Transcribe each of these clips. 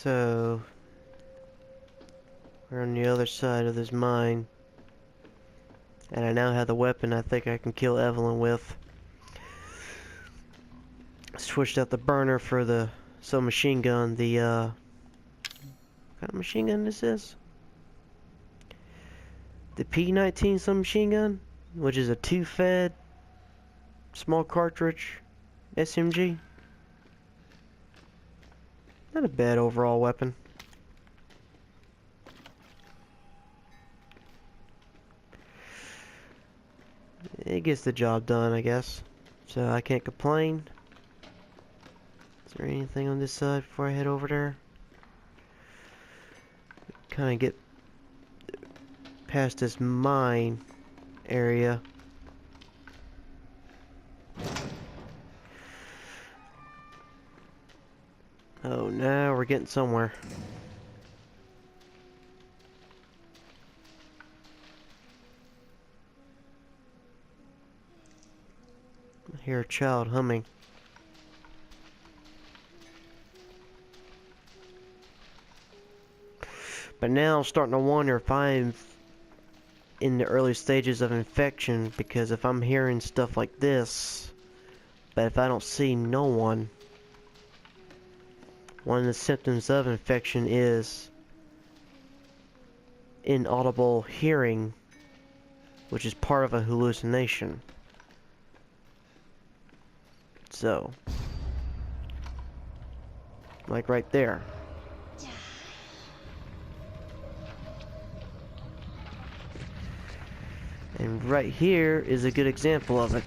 So, we're on the other side of this mine. And I now have the weapon I think I can kill Evelyn with. Switched out the burner for the submachine gun. The, what kind of machine gun this is? The P19 submachine gun, which is a 2-fed small cartridge SMG. Not a bad overall weapon. It gets the job done, I guess. So I can't complain. Is there anything on this side before I head over there? Kind of get past this mine area. Oh, now we're getting somewhere. I hear a child humming. But now I'm starting to wonder if I'm in the early stages of infection, because if I'm hearing stuff like this, but if I don't see no one, one of the symptoms of infection is inaudible hearing, which is part of a hallucination. So, like right there. And right here is a good example of it.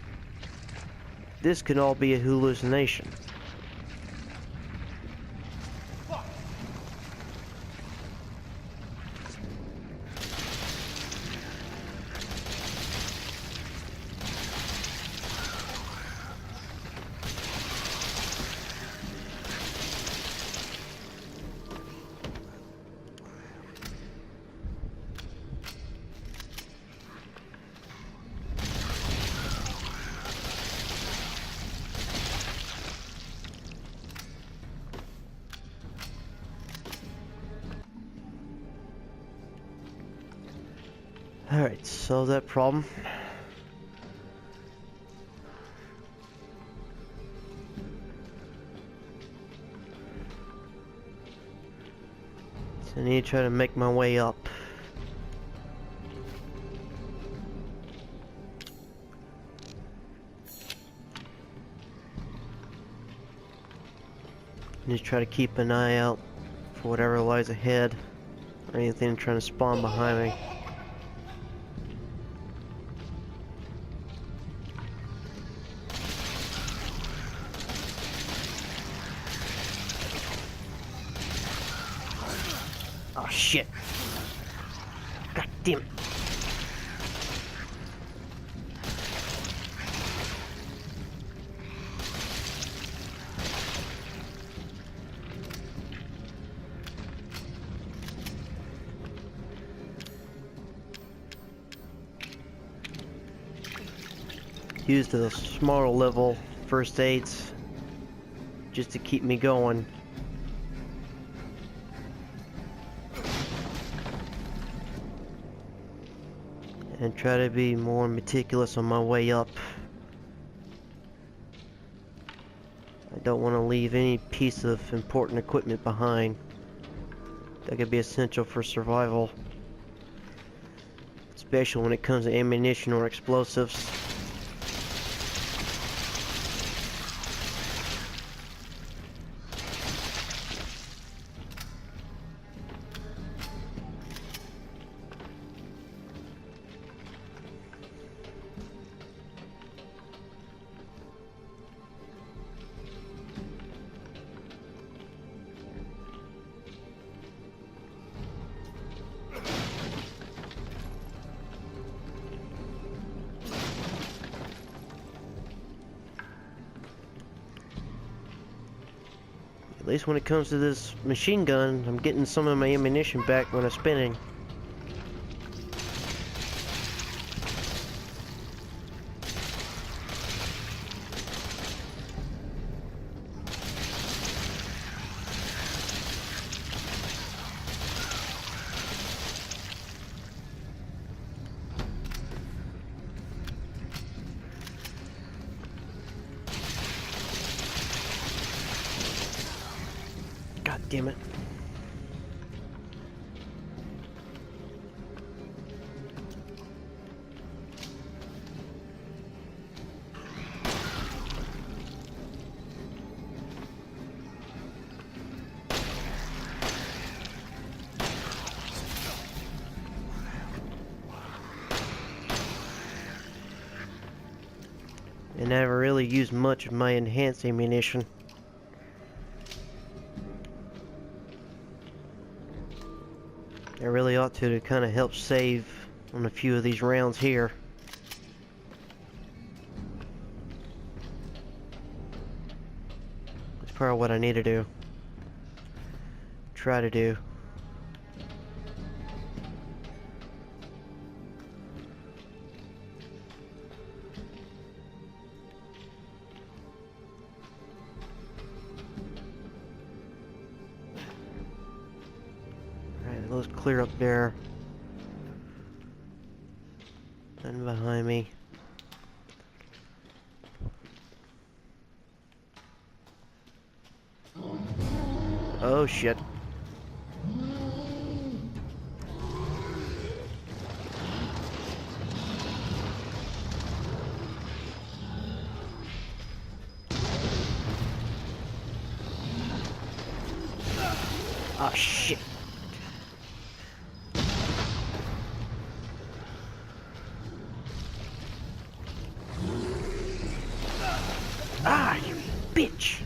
This could all be a hallucination. Alright, solve that problem. So I need to try to make my way up. Need to try to keep an eye out for whatever lies ahead, or anything trying to spawn behind me. Oh shit. God damn it. Use the smaller level first aids just to keep me going. And try to be more meticulous on my way up. I don't want to leave any piece of important equipment behind that could be essential for survival, especially when it comes to ammunition or explosives. At least when it comes to this machine gun, I'm getting some of my ammunition back when I'm spinning. damn it. And I haven't really used much of my enhanced ammunition. I really ought to kind of help save on a few of these rounds here. That's probably what I need to do. Try to do. Alright, let's clear up there. Nothing behind me. Oh shit. Oh shit. Ah, you bitch.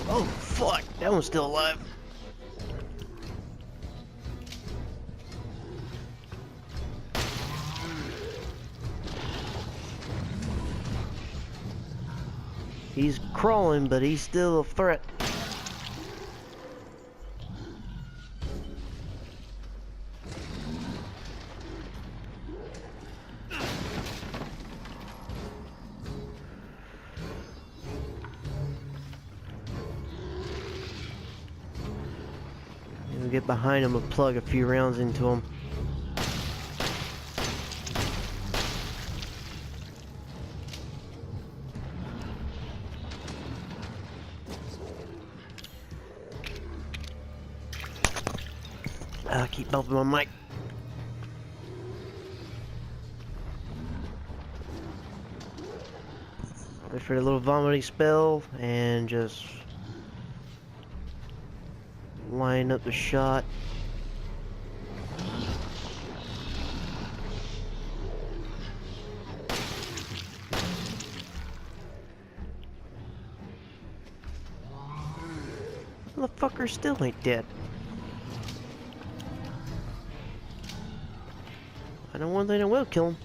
Oh fuck, that one's still alive. He's crawling, but he's still a threat. We'll get behind him and plug a few rounds into him. I keep bumping my mic. Wait for a little vomiting spell and just line up the shot. Motherfucker still ain't dead. I know one thing that will kill him.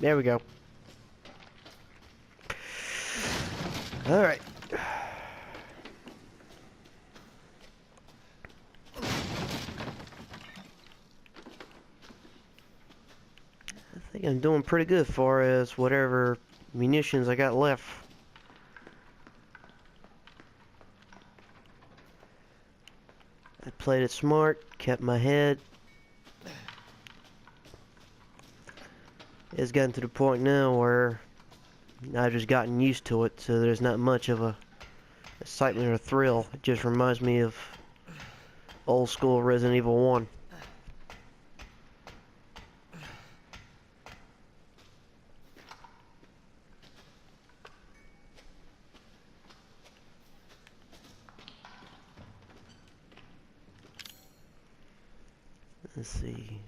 There we go. Alright. I think I'm doing pretty good as far as whatever munitions I got left. I played it smart, kept my head. It's gotten to the point now where I've just gotten used to it, so there's not much of a excitement or thrill. It just reminds me of old school Resident Evil 1. Let's see.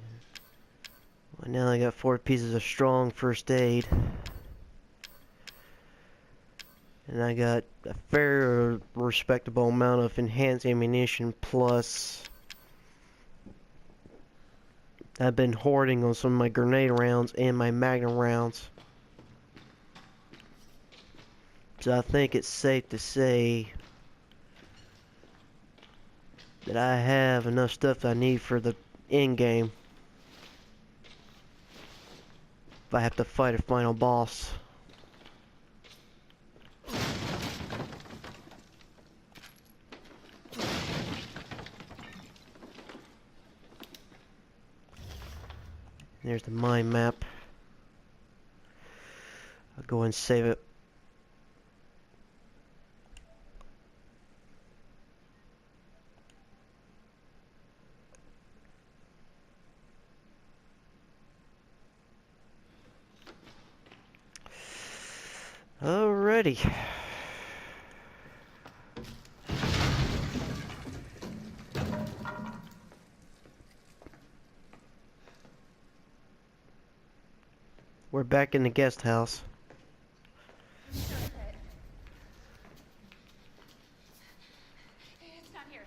Well, now I got 4 pieces of strong first aid. And I got a fair respectable amount of enhanced ammunition, plus I've been hoarding on some of my grenade rounds and my magnum rounds. So I think it's safe to say that I have enough stuff I need for the end game. If I have to fight a final boss. There's the mine map. I'll go and save it. Alrighty. We're back in the guest house. It's not here.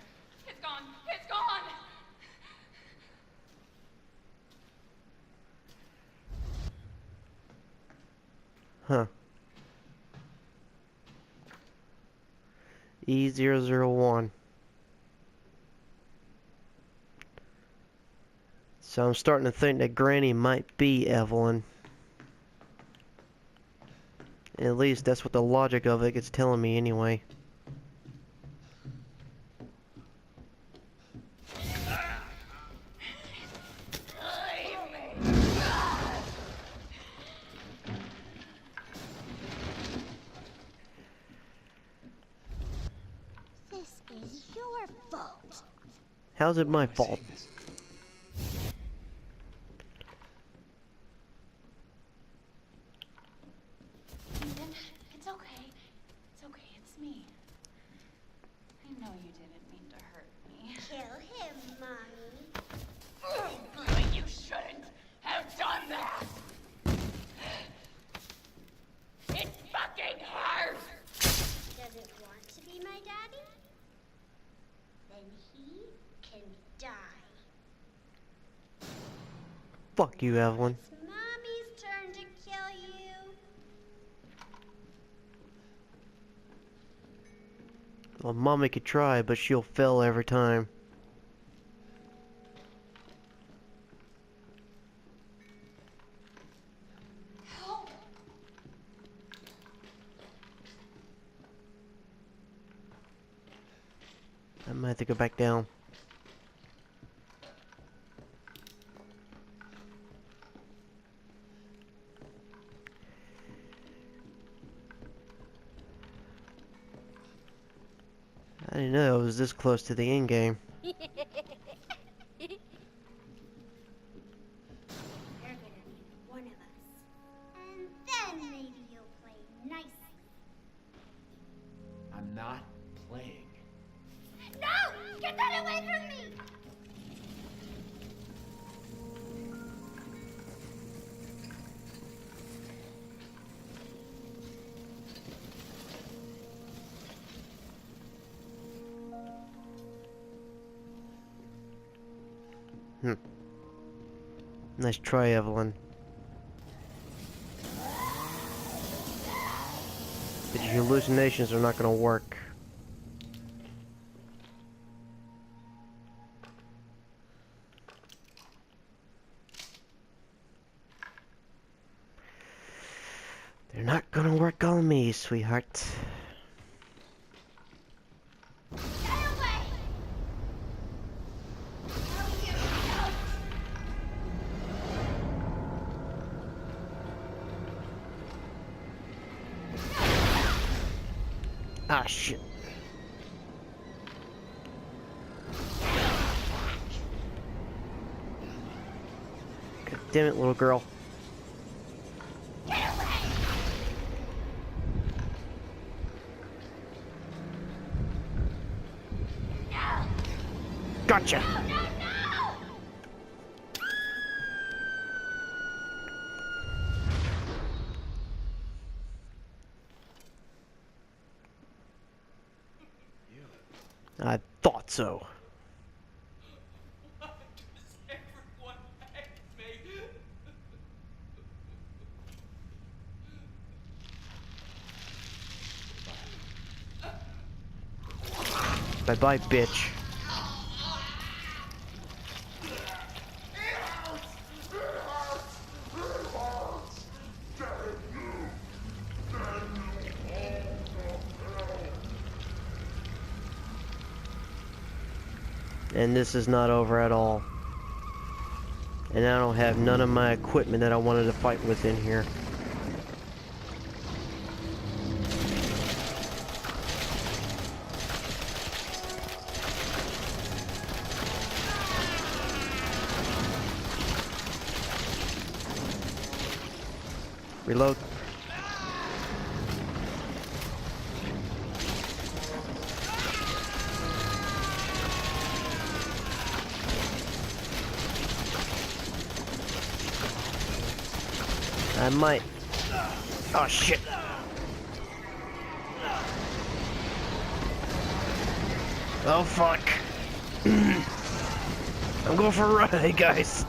It's gone. It's gone. Huh. E001. So I'm starting to think that Granny might be Evelyn. At least that's what the logic of it is telling me anyway. This is your fault. How's it my fault? It's okay. It's okay. It's me. I know you didn't mean to hurt me. Kill him, Mommy. But you shouldn't have done that. It fucking hurt. Does it want to be my daddy? Then he can die. Fuck you, Evelyn. It's Mommy's turn to kill you. Well, Mommy could try, but she'll fail every time. Help. I might have to go back down. I didn't know it was this close to the end game. You're gonna be one of us. And then maybe you'll play nicely. I'm not playing. No! Get that away from me! Nice try, Evelyn. But your hallucinations are not gonna work. They're not gonna work on me, sweetheart. Ah, shit. God damn it, little girl. Gotcha! I thought so. Why does everyone hate me? Bye-bye, bitch. And this is not over at all. And I don't have none of my equipment that I wanted to fight with in here. Reload. I might. Oh shit. Oh fuck. I'm going for a ride, guys.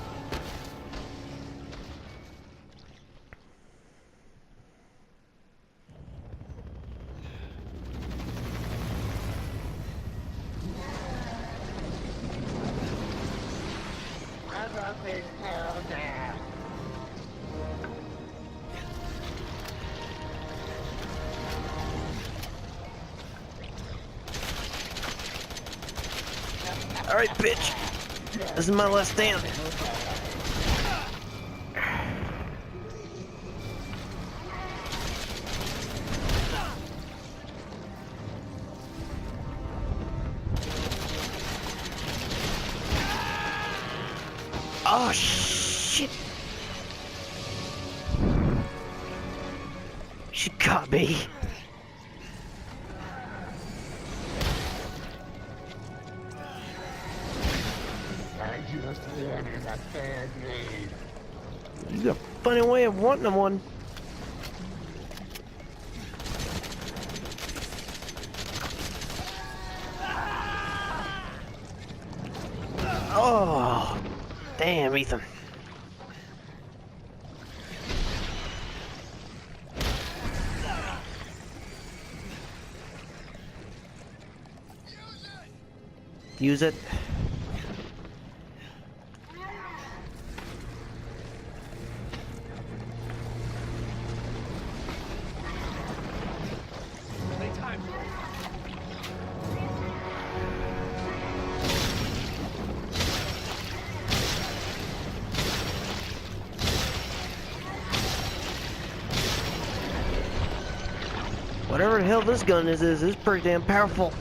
Alright, bitch. This is my last stand. Oh, shit. She got me. This is a funny way of wanting one. Oh, damn, Ethan. Use it. Whatever the hell this gun is pretty damn powerful.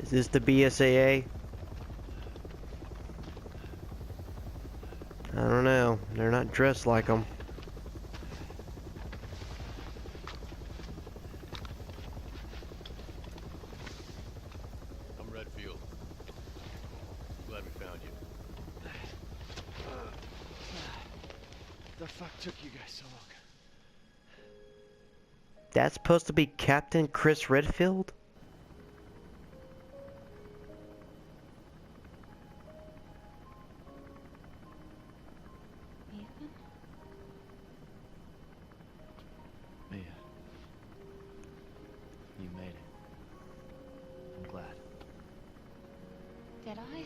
Is this the BSAA? I don't know. They're not dressed like them. I'm Redfield. Glad we found you. The fuck took you guys so long? That's supposed to be Captain Chris Redfield? Ethan? Mia. You made it. I'm glad. Did I?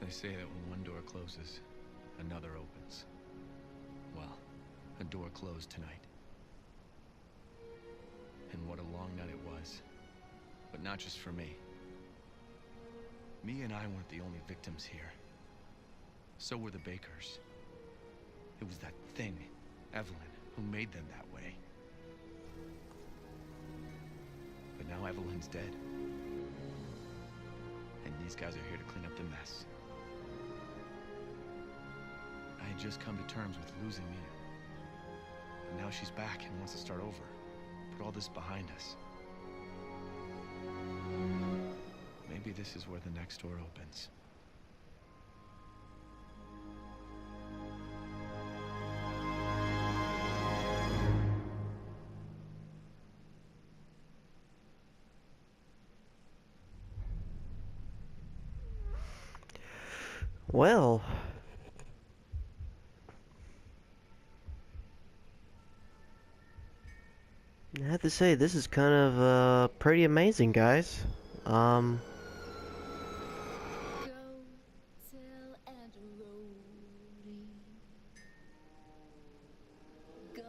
They say that when one door closes, another opens. Well, a door closed tonight. And what a long night it was. But not just for me. Mia and I weren't the only victims here. So were the Bakers. It was that thing, Evelyn, who made them that way. But Now Evelyn's dead. And these guys are here to clean up the mess. I had just come to terms with losing Mia. And now she's back and wants to start over. Put all this behind us. Maybe this is where the next door opens. Well, I have to say this is kind of pretty amazing, guys. Go tell Aunt Rhody. Go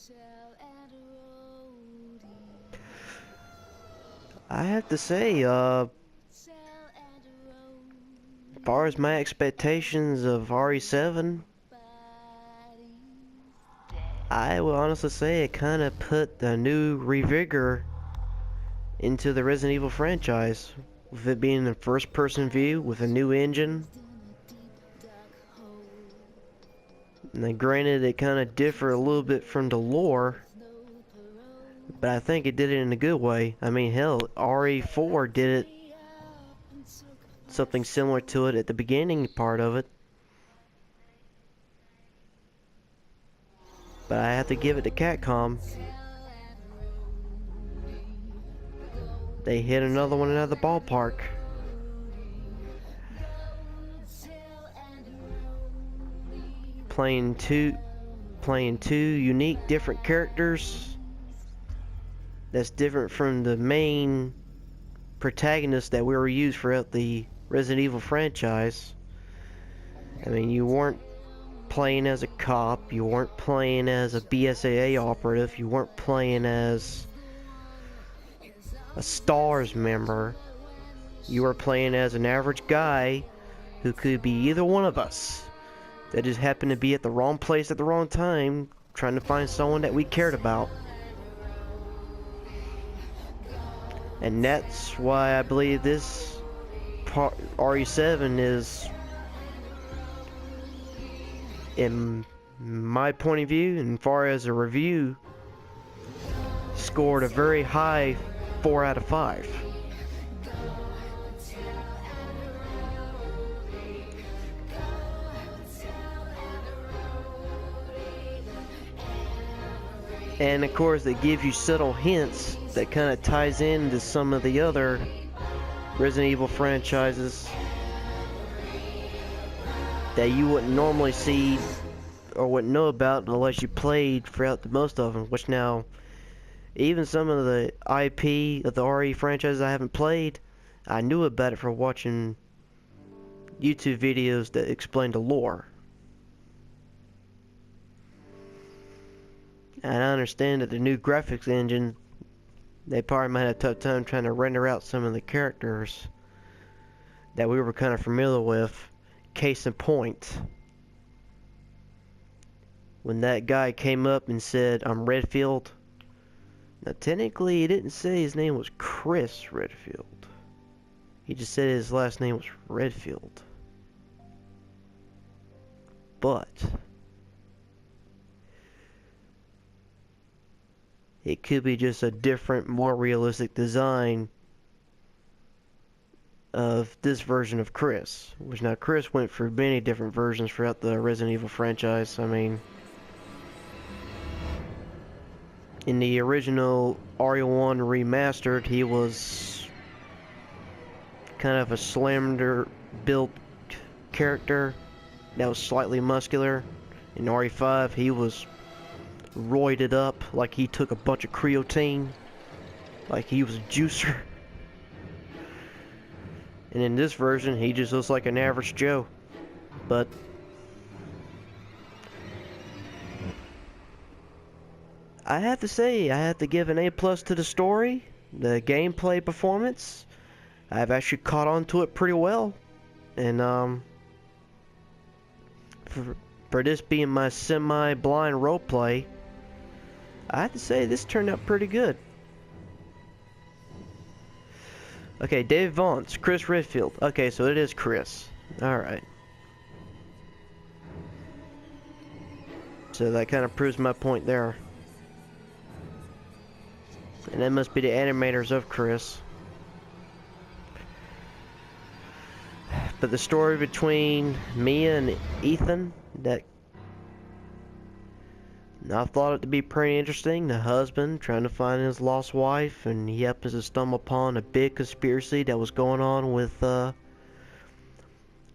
tell Aunt Rhody. I have to say, Tell Aunt Rhody. as far as my expectations of RE7, I will honestly say it kind of put a new revigor into the Resident Evil franchise, with it being in first-person view with a new engine. And then granted, it kind of differed a little bit from the lore, but I think it did it in a good way. I mean, hell, RE4 did it something similar to it at the beginning part of it. But I have to give it to Capcom. They hit another one out of the ballpark. Playing two unique different characters that's different from the main protagonists that we were used throughout the Resident Evil franchise. I mean, you weren't playing as a cop, you weren't playing as a BSAA operative, you weren't playing as a STARS member. You were playing as an average guy who could be either one of us that just happened to be at the wrong place at the wrong time trying to find someone that we cared about. And that's why I believe this part, RE7, is, in my point of view, and far as a review, scored a very high 4 out of 5. And of course, it gives you subtle hints that kind of ties into some of the other Resident Evil franchises that you wouldn't normally see or wouldn't know about unless you played throughout the most of them. Which now, even some of the IP of the RE franchises I haven't played, I knew about it from watching YouTube videos that explain the lore. And I understand that the new graphics engine, they probably might have a tough time trying to render out some of the characters that we were kind of familiar with. Case in point, when that guy came up and said, "I'm Redfield." Now technically he didn't say his name was Chris Redfield. He just said his last name was Redfield. But it could be just a different, more realistic design of this version of Chris. Which now Chris went through many different versions throughout the Resident Evil franchise. I mean, in the original RE1 remastered, he was kind of a slender built character that was slightly muscular. In RE5, he was roided up like he took a bunch of creatine, like he was a juicer. And in this version, he just looks like an average Joe. But I have to say, I have to give an A+ to the story, the gameplay performance. I've actually caught on to it pretty well, and for this being my semi-blind roleplay, I have to say this turned out pretty good. Okay, David Vaughn's Chris Redfield. Okay, so it is Chris. Alright. So that kind of proves my point there. And that must be the animators of Chris. But the story between Mia and Ethan, that I thought it to be pretty interesting. The husband trying to find his lost wife, and he happens to stumble upon a big conspiracy that was going on with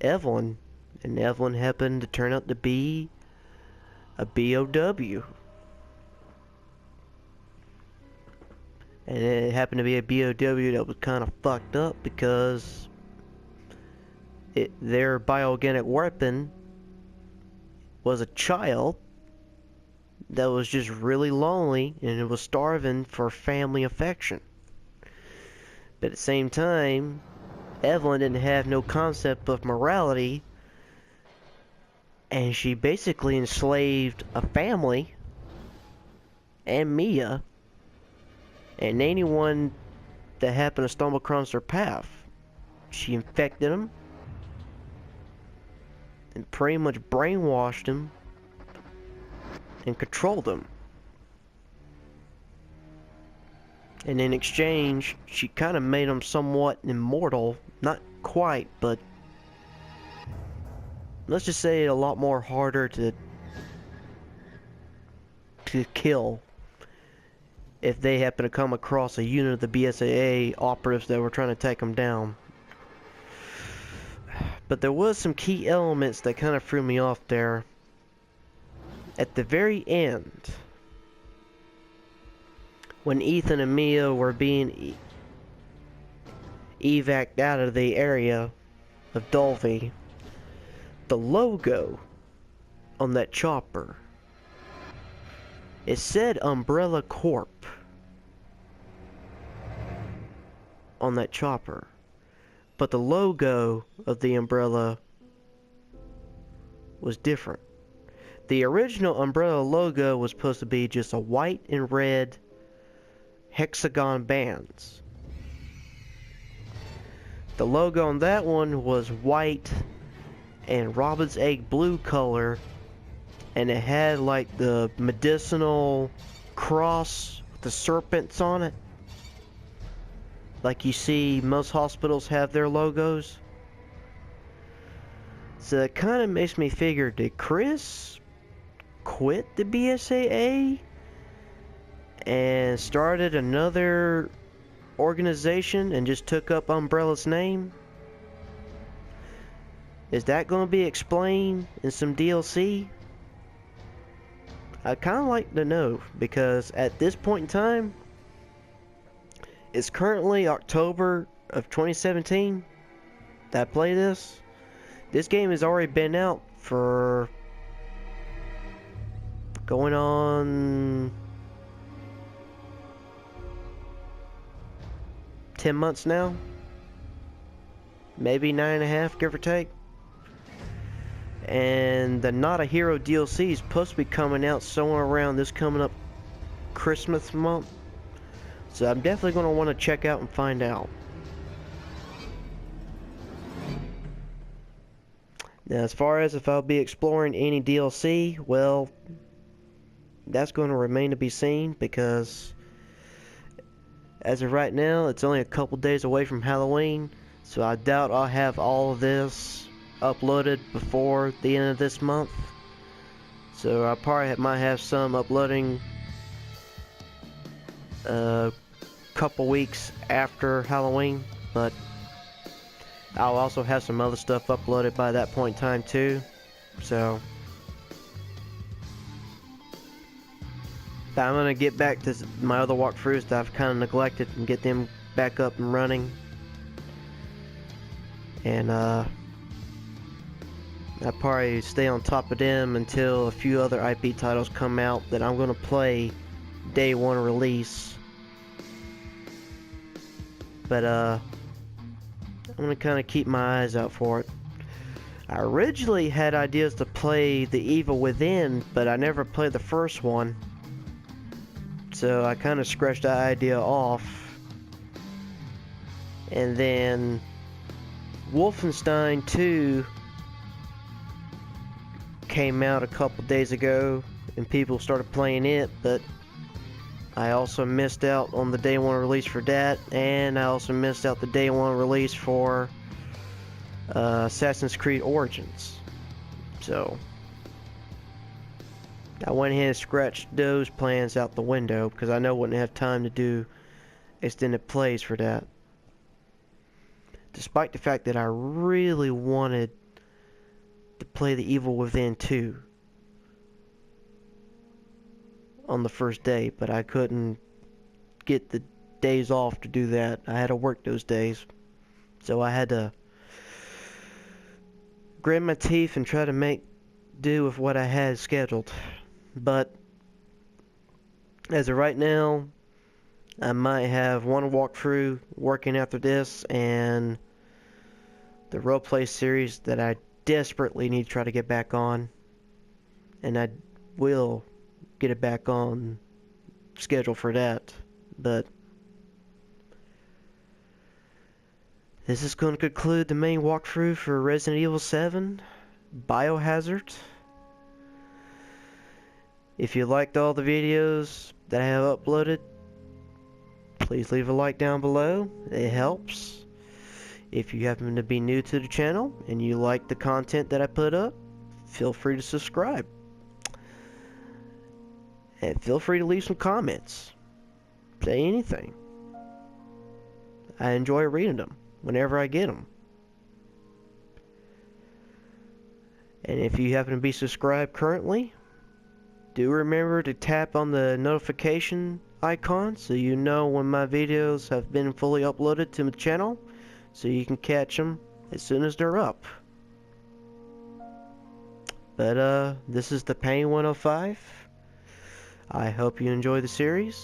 Evelyn. And Evelyn happened to turn out to be a BOW. And it happened to be a BOW that was kind of fucked up because their bioorganic weapon was a child that was just really lonely and it was starving for family affection. But at the same time, Evelyn didn't have no concept of morality, and she basically enslaved a family and Mia and anyone that happened to stumble across her path. She infected them and pretty much brainwashed them and controlled them. And in exchange, she kind of made them somewhat immortal. Not quite, but let's just say a lot more harder to kill if they happen to come across a unit of the BSAA operatives that were trying to take them down. But there was some key elements that kind of threw me off there. At the very end, when Ethan and Mia were being evac'd out of the area of Dolby, the logo on that chopper, it said Umbrella Corp on that chopper, but the logo of the Umbrella was different. The original Umbrella logo was supposed to be just a white and red hexagon bands. The logo on that one was white and robin's egg blue color, and it had like the medicinal cross with the serpents on it, like you see most hospitals have their logos. So it kind of makes me figure, did Chris quit the BSAA and started another organization and just took up Umbrella's name? Is that going to be explained in some DLC? I'd kind of like to know, because at this point in time, it's currently October of 2017 that I play this. This game has already been out for going on 10 months now, maybe 9.5, give or take. And the Not a Hero DLC is supposed to be coming out somewhere around this coming up Christmas month, so I'm definitely going to want to check out and find out. Now, as far as if I'll be exploring any DLC, well, that's going to remain to be seen, because as of right now, it's only a couple days away from Halloween, so I doubt I'll have all of this uploaded before the end of this month. So I probably might have some uploading a couple weeks after Halloween, but I'll also have some other stuff uploaded by that point in time too. So but I'm gonna get back to my other walkthroughs that I've kind of neglected and get them back up and running. And I'll probably stay on top of them until a few other IP titles come out that I'm gonna play day one release. But I'm gonna kind of keep my eyes out for it. I originally had ideas to play The Evil Within, but I never played the first one, so I kind of scratched that idea off. And then Wolfenstein 2 came out a couple days ago and people started playing it, but I also missed out on the day one release for that, and I also missed out the day one release for Assassin's Creed Origins. So I went ahead and scratched those plans out the window because I know I wouldn't have time to do extended plays for that. Despite the fact that I really wanted to play The Evil Within 2 on the first day, but I couldn't get the days off to do that. I had to work those days. So I had to grit my teeth and try to make do with what I had scheduled. But as of right now, I might have one walkthrough working after this, and the roleplay series that I desperately need to try to get back on, and I will get it back on schedule for that. But this is going to conclude the main walkthrough for Resident Evil 7 Biohazard. If you liked all the videos that I have uploaded, please leave a like down below. It helps. If you happen to be new to the channel and you like the content that I put up, feel free to subscribe. And feel free to leave some comments. Say anything. I enjoy reading them whenever I get them. And if you happen to be subscribed currently, do remember to tap on the notification icon so you know when my videos have been fully uploaded to the channel, so you can catch them as soon as they're up. But this is the Pain 105. I hope you enjoy the series,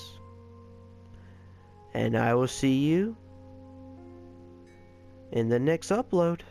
and I will see you in the next upload.